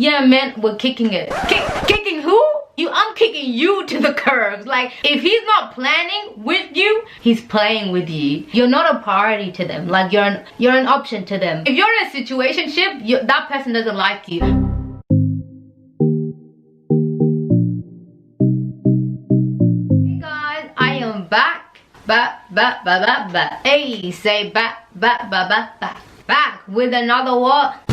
Yeah, man, we're kicking it. Kicking who? I'm kicking you to the curb. Like, if he's not planning with you, he's playing with you. You're not a priority to them. Like, you're an option to them. If you're in a situationship, that person doesn't like you. Hey guys, I am back. Back. Hey, say back with another what?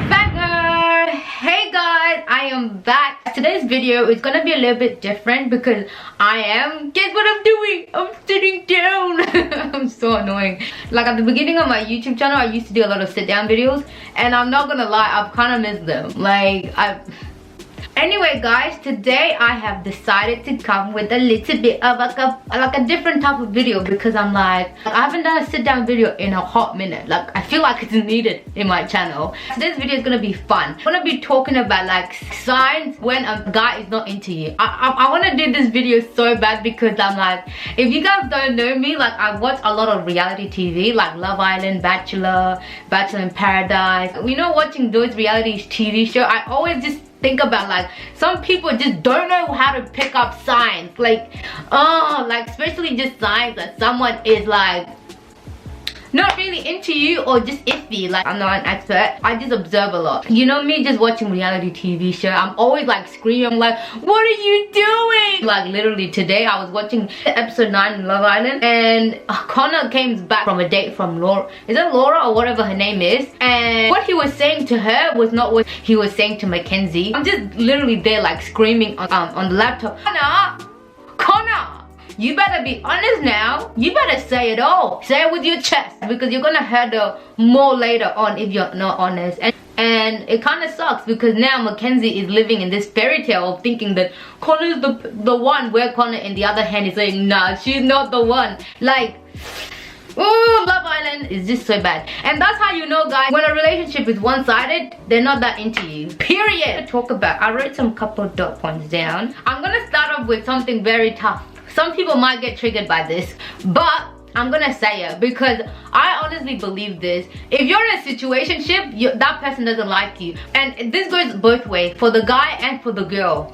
Banger! Hey guys, I am back. Today's video is gonna be a little bit different because guess what I'm doing? I'm sitting down. I'm so annoying. Like at the beginning of my YouTube channel, I used to do a lot of sit down videos, and I'm not gonna lie, I've kind of missed them. Anyway guys, today I have decided to come with a little bit of like a different type of video because I'm like, I haven't done a sit down video in a hot minute. Like, I feel like it's needed in my channel. Today's video is gonna be fun. I'm gonna be talking about like signs when a guy is not into you. I want to do this video so bad because I'm like, if you guys don't know me, like I watch a lot of reality TV like Love Island, Bachelor in Paradise. You know, watching those reality TV shows, I always just think about like some people just don't know how to pick up signs, like especially just signs that someone is like not really into you or just iffy. Like, I'm not an expert, I just observe a lot. You know me, just watching reality TV show, I'm always like screaming like, what are you doing? Like literally today I was watching episode 9 in Love Island, and Connor came back from a date from Laura, is it Laura or whatever her name is, and what he was saying to her was not what he was saying to Mackenzie. I'm just literally there like screaming on the laptop, Connor, you better be honest now. You better say it all. Say it with your chest, because you're gonna hurt her more later on if you're not honest. And it kind of sucks because now Mackenzie is living in this fairy tale of thinking that Connor's the one, where Connor in the other hand is saying, nah, she's not the one. Like, ooh, Love Island is just so bad. And that's how you know, guys, when a relationship is one-sided, they're not that into you, period. I wrote some couple dot points down. I'm gonna start off with something very tough. Some people might get triggered by this, but I'm gonna say it because I honestly believe this. If you're in a situationship, that person doesn't like you. And this goes both ways, for the guy and for the girl,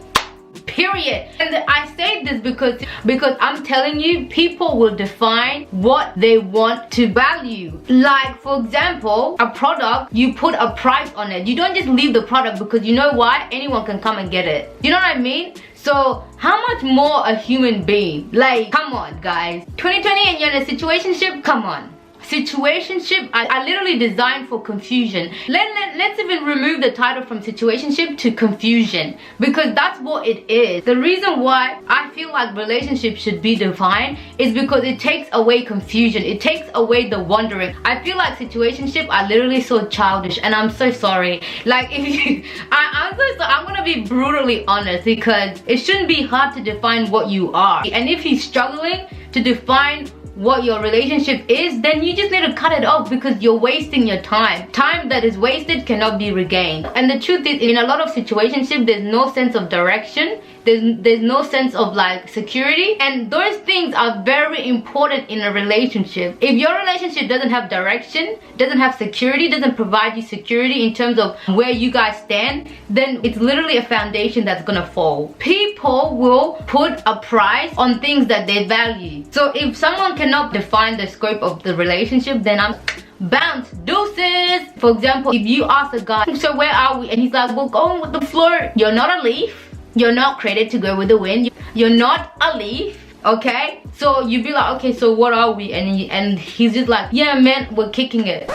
period. And I say this because I'm telling you, people will define what they want to value. Like, for example, a product, you put a price on it. You don't just leave the product because you know why? Anyone can come and get it. You know what I mean? So how much more a human being? Like, come on guys, 2020 and you're in a situationship? Come on. Situationship, I literally designed for confusion. Let's even remove the title from situationship to confusion, because that's what it is. The reason why I feel like relationships should be defined is because it takes away confusion. It takes away the wondering. I feel like situationship are literally so childish, and I'm so sorry. Like, if you, I'm gonna be brutally honest, because it shouldn't be hard to define what you are. And if he's struggling to define what your relationship is, then you just need to cut it off, because you're wasting your time. Time that is wasted cannot be regained. And the truth is, in a lot of situationships, there's no sense of direction. There's no sense of like security, and those things are very important in a relationship. If your relationship doesn't have direction, doesn't have security, doesn't provide you security in terms of where you guys stand, then it's literally a foundation that's gonna fall. People will put a price on things that they value. So if someone cannot define the scope of the relationship, then I'm bounce, deuces. For example, if you ask a guy, so where are we, and he's like, we're going with the flow. You're not a leaf. You're not created to go with the wind. You're not a leaf, okay? So you'd be like, okay, so what are we? And he's just like, yeah, man, we're kicking it.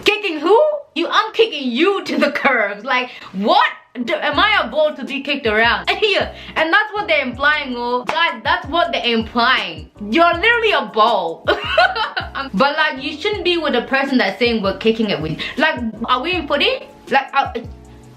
Kicking who? I'm kicking you to the curb. Like, what? Am I a ball to be kicked around? Here, and that's what they're implying, oh guys, that's what they're implying. You're literally a ball. But like, you shouldn't be with a person that's saying we're kicking it with. Like, are we in footy? Like,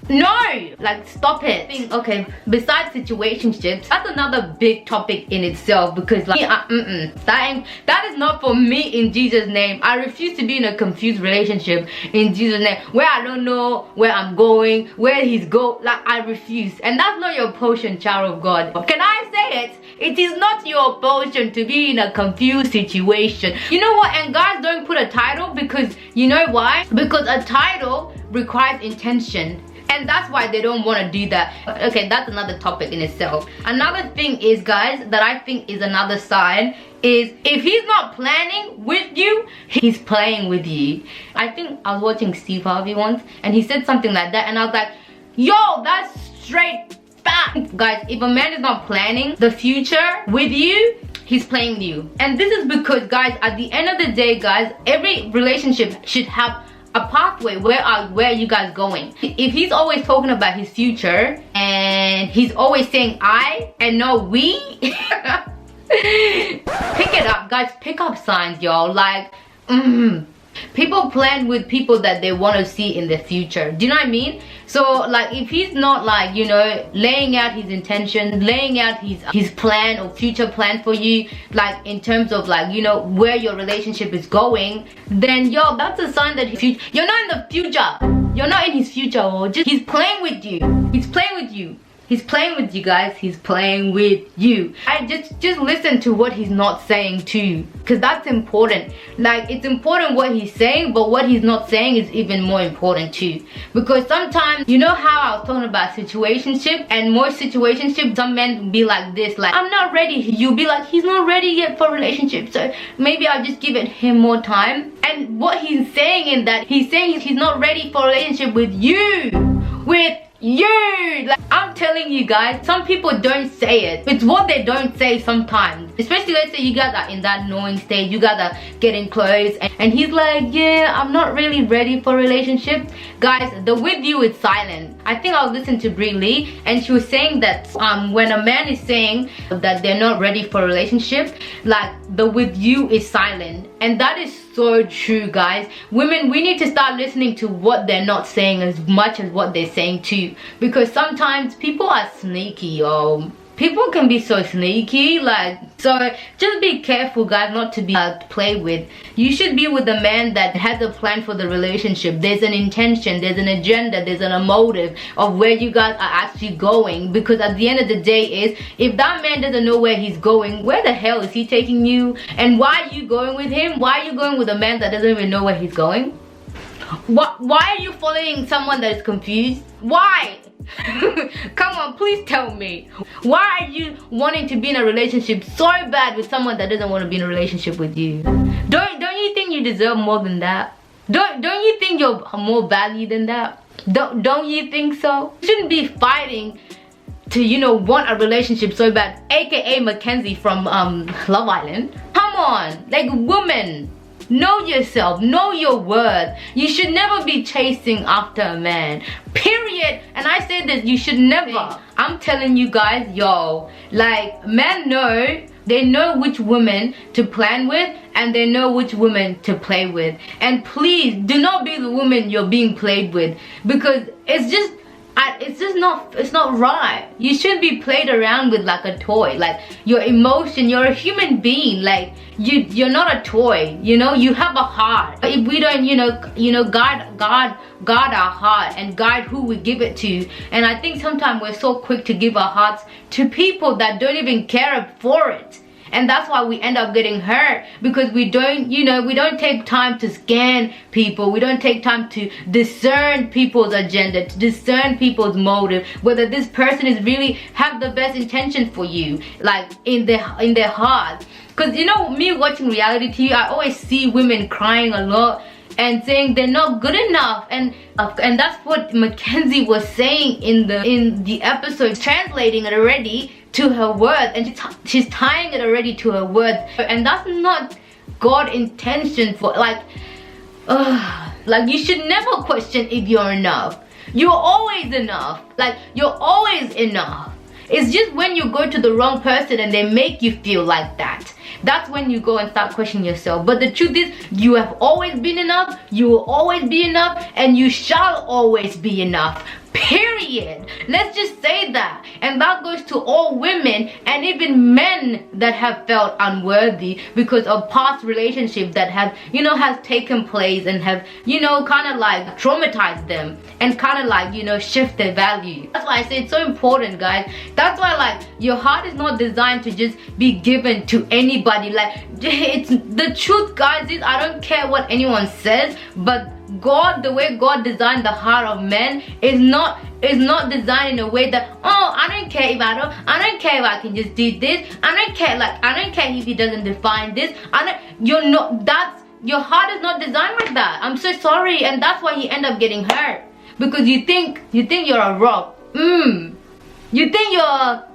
no, like, stop it. Okay, besides situationships, that's another big topic in itself, because like, that is not for me in Jesus' name. I refuse to be in a confused relationship in Jesus' name, where I don't know where I'm going, where he's going. Like, I refuse. And that's not your portion, child of God. Can I say it? It is not your portion to be in a confused situation. You know what? And guys, don't put a title, because you know why? Because a title requires intention. and that's why they don't want to do that. Okay, that's another topic in itself. Another thing is, guys, that I think is another sign is if he's not planning with you, he's playing with you. I think I was watching Steve Harvey once and he said something like that, and I was like, yo, that's straight fact. Guys, if a man is not planning the future with you, he's playing with you. And this is because, guys, at the end of the day, guys, every relationship should have a pathway. Where are you guys going? If he's always talking about his future and he's always saying I and no we, pick it up, guys. Pick up signs, y'all. Like, people plan with people that they want to see in the future. Do you know what I mean? So like, if he's not like, you know, laying out his intentions, laying out his plan or future plan for you, like in terms of like, you know, where your relationship is going, then yo, that's a sign that you're not in the future. You're not in his future, or just he's playing with you. He's playing with you. He's playing with you, guys. He's playing with you. I just listen to what he's not saying too, because that's important. Like, it's important what he's saying, but what he's not saying is even more important too. Because sometimes, you know how I was talking about situationship, and more situationship, some men be like this, like, I'm not ready. You'll be like, he's not ready yet for a relationship, so maybe I'll just give it him more time. And what he's saying in that, he's saying he's not ready for a relationship with you. With you. Like, I'm telling you guys, some people don't say it. It's what they don't say sometimes. Especially, let's say you guys are in that knowing stage, you guys are getting close, and he's like, yeah, I'm not really ready for a relationship. Guys, the with you is silent. I think I was listening to Brie Lee, and she was saying that when a man is saying that they're not ready for a relationship, like, the with you is silent. And that is so true, guys. Women, we need to start listening to what they're not saying as much as what they're saying too, because sometimes people are sneaky, yo. People can be so sneaky, like, so just be careful, guys, not to be played with. You should be with a man that has a plan for the relationship. There's an intention, there's an agenda, there's a motive of where you guys are actually going. Because at the end of the day is, if that man doesn't know where he's going, where the hell is he taking you? And why are you going with him? Why are you going with a man that doesn't even know where he's going? Why are you following someone that is confused? Why? Come on, please tell me. Why are you wanting to be in a relationship so bad with someone that doesn't want to be in a relationship with you? Don't you think you deserve more than that? Don't you think you're more valued than that? Don't you think so? You shouldn't be fighting to, you know, want a relationship so bad, aka Mackenzie from Love Island. Come on, like, woman, know yourself, know your worth. You should never be chasing after a man, period. And I say this, you should never. I'm telling you guys, yo, like, men know, they know which women to plan with, and they know which women to play with. And please do not be the woman you're being played with, because it's not right. You shouldn't be played around with like a toy. Like, your emotion, you're a human being. Like, you're not a toy, you know. You have a heart. If we don't, you know, guard our heart and guide who we give it to. And I think sometimes we're so quick to give our hearts to people that don't even care for it. And that's why we end up getting hurt, because we don't, you know, we don't take time to scan people. We don't take time to discern people's agenda, to discern people's motive, whether this person is really have the best intention for you, like in their heart. Because, you know, me watching reality TV, I always see women crying a lot and saying they're not good enough, and that's what Mackenzie was saying in the episode, translating it already to her words, and she's tying it already to her words. And that's not God's intention for, like, you should never question if you're enough. You're always enough. Like, you're always enough. It's just when you go to the wrong person and they make you feel like that, that's when you go and start questioning yourself. But the truth is, you have always been enough, you will always be enough, and you shall always be enough. Period. Let's just say that. And that goes to all women and even men that have felt unworthy because of past relationships that have, you know, has taken place and have, you know, kind of like traumatized them and kind of like, you know, shift their value. That's why I say it's so important, guys. That's why, like, your heart is not designed to just be given to anybody. Like, it's the truth, guys, is I don't care what anyone says, but God, the way God designed the heart of men is not designed in a way that, oh, I don't care if I don't care if I can just do this. I don't care if he doesn't define this. Your heart is not designed like that. I'm so sorry, and that's why you end up getting hurt, because you think you're a rock. You think you're a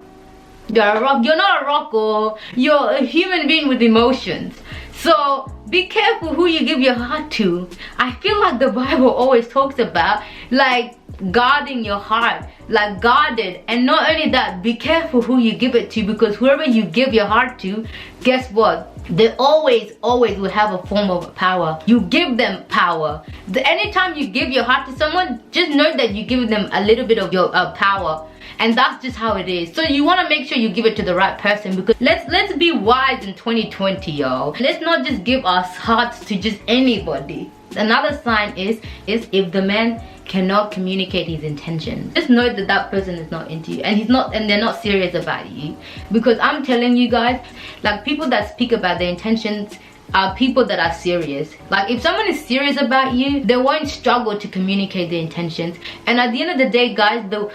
rock. You're not a rock, or you're a human being with emotions. So be careful who you give your heart to. I feel like the Bible always talks about like guarding your heart, like guard it. And not only that, be careful who you give it to, because whoever you give your heart to, guess what? They always will have a form of power. You give them power. Anytime you give your heart to someone, just know that you give them a little bit of your power. And that's just how it is. So you want to make sure you give it to the right person, because let's be wise in 2020, y'all. Let's not just give our hearts to just anybody. Another sign is if the man cannot communicate his intentions. Just know that that person is not into you, and they're not serious about you. Because I'm telling you guys, like, people that speak about their intentions are people that are serious. Like, if someone is serious about you, they won't struggle to communicate their intentions. And at the end of the day, guys, the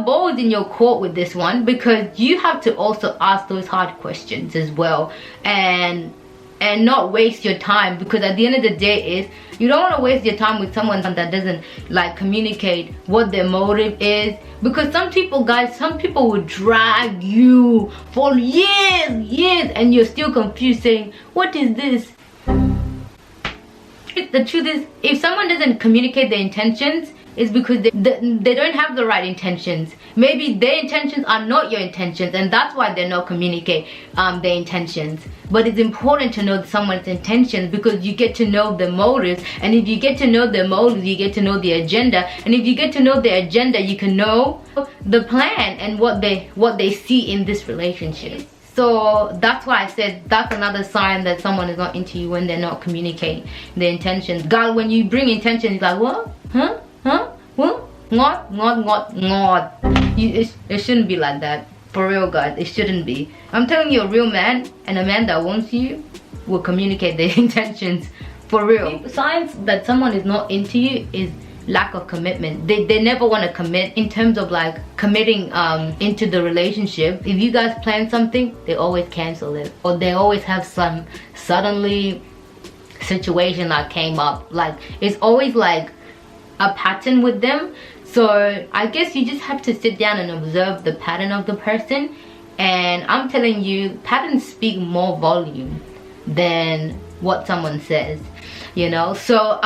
ball is in your court with this one, because you have to also ask those hard questions as well, and not waste your time. Because at the end of the day is, you don't want to waste your time with someone that doesn't like communicate what their motive is. Because some people will drag you for years and you're still confused, saying, what is this? The truth is, if someone doesn't communicate their intentions, it's because they don't have the right intentions. Maybe their intentions are not your intentions, and that's why they're not communicate their intentions. But it's important to know someone's intentions, because you get to know the motives, and if you get to know the motives, you get to know the agenda, and if you get to know the agenda, you can know the plan and what they see in this relationship. So that's why I said that's another sign that someone is not into you, when they're not communicating their intentions. God, when you bring intention, it's like, what? Huh? What? Not. It shouldn't be like that. For real, guys, it shouldn't be. I'm telling you, a real man and a man that wants you will communicate their intentions. For real. Signs that someone is not into you is lack of commitment. They never want to commit in terms of like committing into the relationship. If you guys plan something, they always cancel it, or they always have some suddenly situation that came up. Like, it's always like a pattern with them. So I guess you just have to sit down and observe the pattern of the person. And I'm telling you, patterns speak more volume than what someone says, you know. So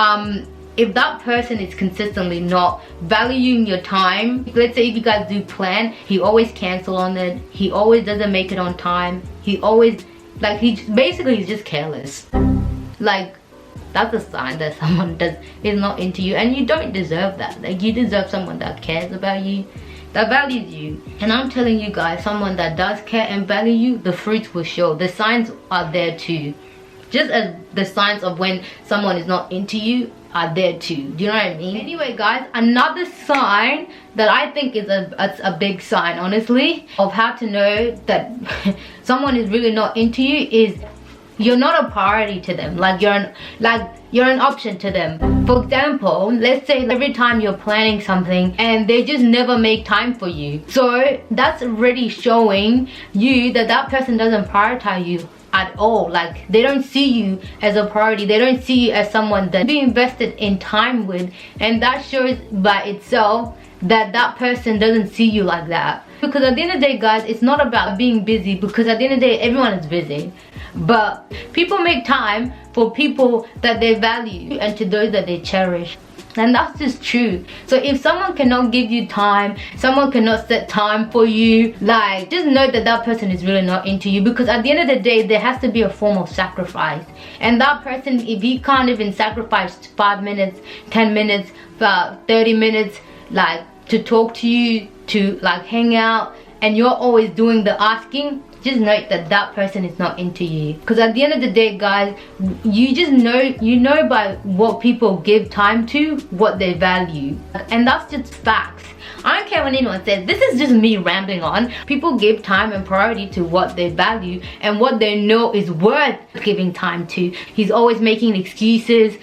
if that person is consistently not valuing your time, let's say if you guys do plan, he always cancel on it, he always doesn't make it on time, he always, like, he's just careless. Like, that's a sign that someone is not into you, and you don't deserve that. Like, you deserve someone that cares about you, that values you. And I'm telling you guys, someone that does care and value you, the fruits will show. The signs are there too. Just as the signs of when someone is not into you are there too. Do you know what I mean? Anyway, guys, another sign that I think is a big sign, honestly, of how to know that someone is really not into you is you're not a priority to them. Like, you're an option to them. For example, let's say every time you're planning something and they just never make time for you. So that's already showing you that that person doesn't prioritize you at all. Like, they don't see you as a priority. They don't see you as someone that be invested in time with. And that shows by itself that that person doesn't see you like that. Because at the end of the day, guys, it's not about being busy, because at the end of the day, everyone is busy. But people make time for people that they value and to those that they cherish. And that's just true. So if someone cannot give you time, someone cannot set time for you, like, just know that that person is really not into you. Because at the end of the day, there has to be a form of sacrifice. And that person, if he can't even sacrifice 5 minutes, 10 minutes, 30 minutes, like, to talk to you, to like hang out, and you're always doing the asking, just note that that person is not into you. Because at the end of the day, guys, you just know, you know by what people give time to, what they value. And that's just facts. I don't care what anyone says. This is just me rambling on. People give time and priority to what they value and what they know is worth giving time to. He's always making excuses.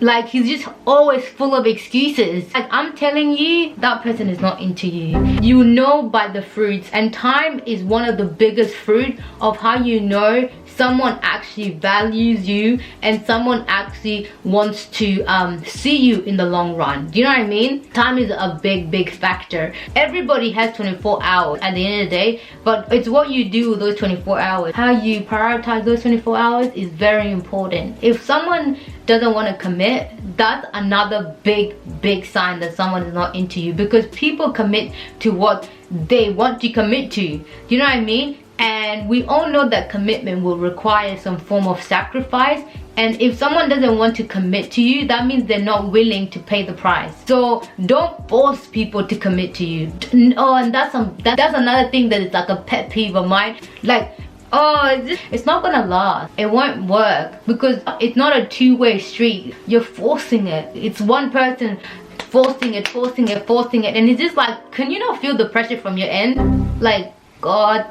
Like, he's just always full of excuses. Like, I'm telling you, that person is not into you. You know by the fruits, and time is one of the biggest fruit of how you know someone actually values you and someone actually wants to see you in the long run. Do you know what I mean? Time is a big factor. Everybody has 24 hours at the end of the day, but it's what you do with those 24 hours. How you prioritize those 24 hours is very important. If someone doesn't want to commit, that's another big sign that someone is not into you, because people commit to what they want to commit to. Do you know what I mean? And we all know that commitment will require some form of sacrifice, and if someone doesn't want to commit to you, that means they're not willing to pay the price. So don't force people to commit to you. Oh, and that's another thing that is like a pet peeve of mine. Like, oh, it's not gonna last. It won't work because it's not a two-way street. You're forcing it. It's one person forcing it, and it's just like, can you not feel the pressure from your end? Like, God,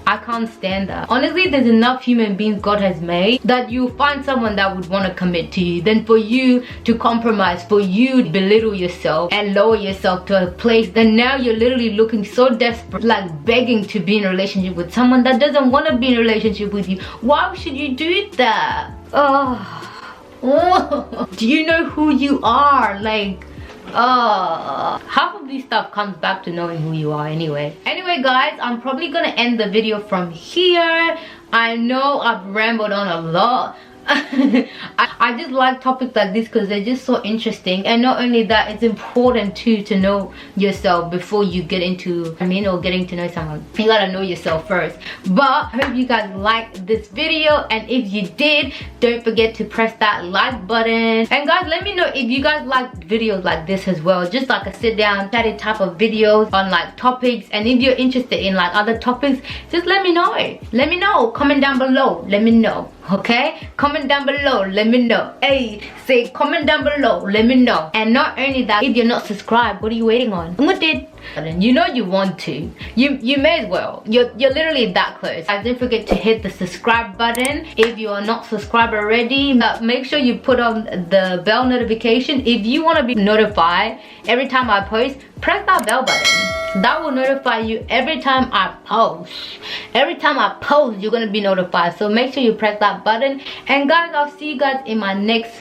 I can't stand that. Honestly, there's enough human beings God has made that you find someone that would want to commit to you than for you to compromise, for you to belittle yourself and lower yourself to a place that now you're literally looking so desperate, like begging to be in a relationship with someone that doesn't want to be in a relationship with you. Why should you do that? Oh, do you know who you are? Like, half of this stuff comes back to knowing who you are anyway. Guys, I'm probably gonna end the video from here. I know I've rambled on a lot. I just like topics like this because they're just so interesting, and not only that, it's important too to know yourself before you get into, or getting to know someone. You gotta know yourself first. But I hope you guys liked this video, and if you did, don't forget to press that like button. And guys, let me know if you guys like videos like this as well, just like a sit down chatty type of videos on like topics. And if you're interested in like other topics, just let me know. Comment down below, let me know. Okay, comment down below, let me know. Hey, say comment down below, let me know. And not only that, if you're not subscribed, what are you waiting on? You know you want to. You may as well. You're literally that close. Guys, don't forget to hit the subscribe button if you are not subscribed already. Make sure you put on the bell notification. If you want to be notified every time I post, press that bell button. That will notify you every time I post. Every time I post, you're gonna be notified. So make sure you press that button. And guys, I'll see you guys in my next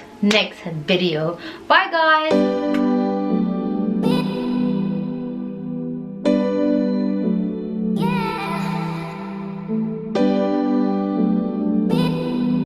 video. Bye guys.